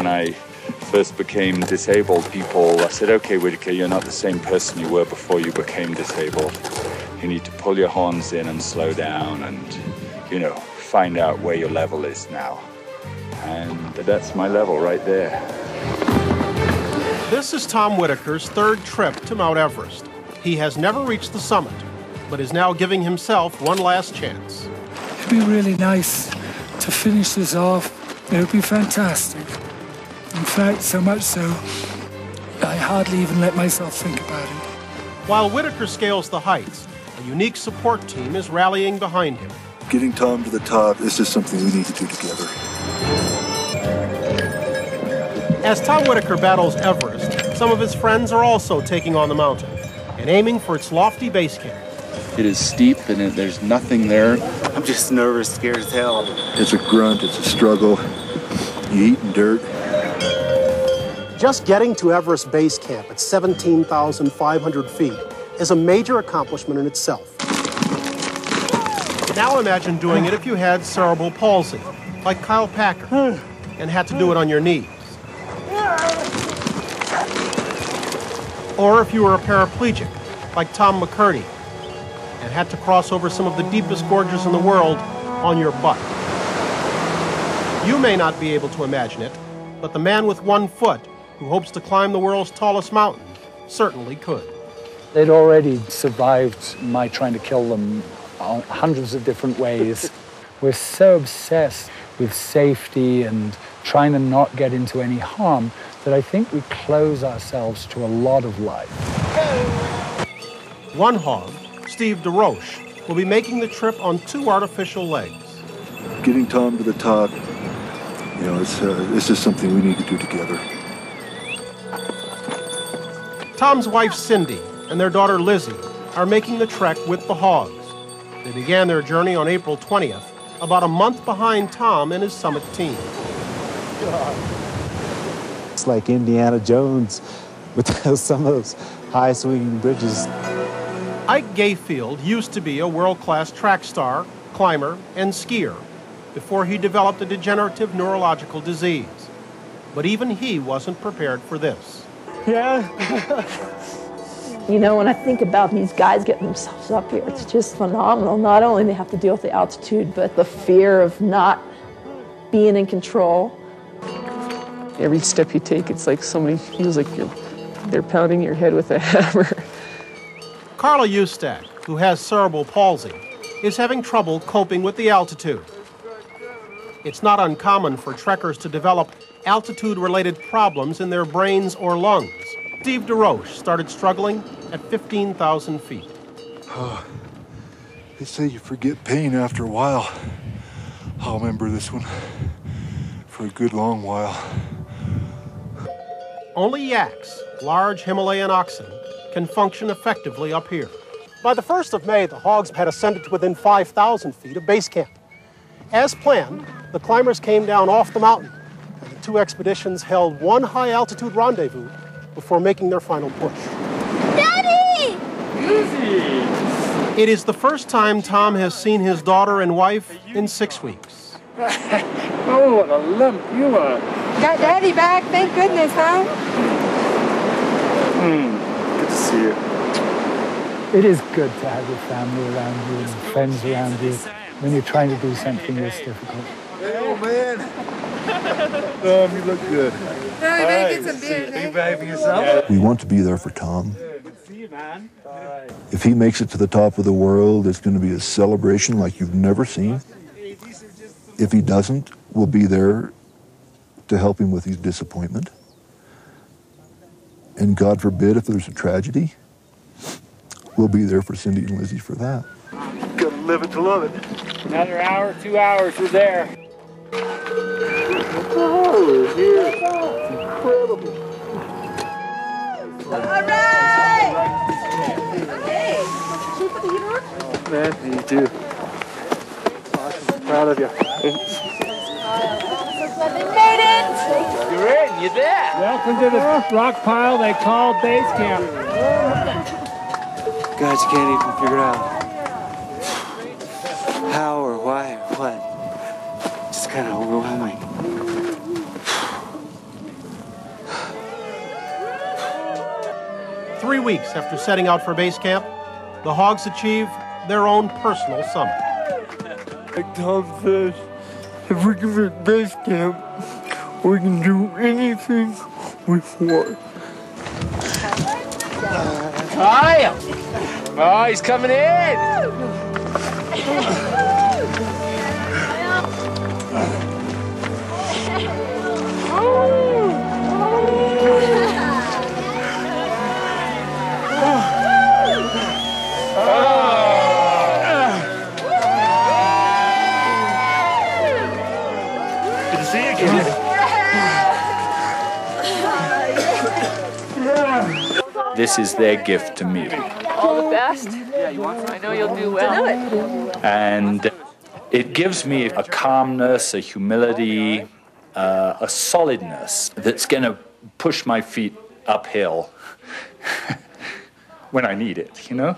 when I first became disabled, I said, okay, Whitaker, you're not the same person you were before you became disabled. You need to pull your horns in and slow down and, find out where your level is now. And that's my level right there. This is Tom Whitaker's third trip to Mount Everest. He has never reached the summit, but is now giving himself one last chance. It'd be really nice to finish this off. It would be fantastic. In fact, so much so, I hardly even let myself think about it. While Whitaker scales the heights, a unique support team is rallying behind him. Getting Tom to the top is just something we need to do together. As Tom Whitaker battles Everest, some of his friends are also taking on the mountain and aiming for its lofty base camp. It is steep and there's nothing there. I'm just nervous, scared as hell. It's a grunt, it's a struggle. You eating dirt. Just getting to Everest Base Camp at 17,500 feet is a major accomplishment in itself. Now imagine doing it if you had cerebral palsy, like Kyle Packer, and had to do it on your knees. Or if you were a paraplegic, like Tom McCurdy, and had to cross over some of the deepest gorges in the world on your butt. You may not be able to imagine it, but the man with 1 foot who hopes to climb the world's tallest mountain certainly could. They'd already survived my trying to kill them hundreds of different ways. We're so obsessed with safety and trying to not get into any harm that I think we close ourselves to a lot of life. One hog, Steve DeRoche, will be making the trip on 2 artificial legs. Getting Tom to the top, it's just something we need to do together. Tom's wife, Cindy, and their daughter, Lizzie, are making the trek with the hogs. They began their journey on April 20th, about a month behind Tom and his summit team. It's like Indiana Jones with some of those high-swinging bridges. Ike Gayfield used to be a world-class track star, climber, and skier before he developed a degenerative neurological disease. But even he wasn't prepared for this. Yeah. When I think about these guys getting themselves up here, it's just phenomenal. Not only do they have to deal with the altitude, but the fear of not being in control. Every step you take, it's like somebody feels like they're pounding your head with a hammer. Carla Ustak, who has cerebral palsy, is having trouble coping with the altitude. It's not uncommon for trekkers to develop altitude-related problems in their brains or lungs. Steve DeRoche started struggling at 15,000 feet. They say you forget pain after a while. I'll remember this one for a good long while. Only yaks, large Himalayan oxen, can function effectively up here. By the 1st of May, the hogs had ascended to within 5,000 feet of base camp. As planned, the climbers came down off the mountain, and the 2 expeditions held one high-altitude rendezvous before making their final push. Daddy! Easy! It is the first time Tom has seen his daughter and wife in 6 weeks. Oh, what a lump you are. Got Daddy back, thank goodness, huh? Good to see you. It is good to have your family around you and friends around you when you're trying to do something that's difficult. Hey, old man. Tom, you look good. Really, better get some beer, Are you behaving yourself? We want to be there for Tom. Good to see you, man. If he makes it to the top of the world, it's going to be a celebration like you've never seen. If he doesn't, we'll be there to help him with his disappointment. And God forbid, if there's a tragedy, we'll be there for Cindy and Lizzie for that. Gotta live it to love it. Another hour, 2 hours, we're there. Oh, we're here. It's incredible. All right! Hey! Man, you too. Awesome. Proud of you. They made it! You're in, you're there. Welcome to the rock pile they call base camp. God, you can't even figure it out. How or why or what. Just kind of overwhelming. 3 weeks after setting out for base camp, the Hogs achieve their own personal summit. Like Tom says, if we can make base camp, we can do anything we want. Kyle! Oh, he's coming in! Good to see you again. This is their gift to me. All the best. Yeah, you want some? I know you'll do well. I know it. And it gives me a calmness, a humility, a solidness that's going to push my feet uphill when I need it, you know?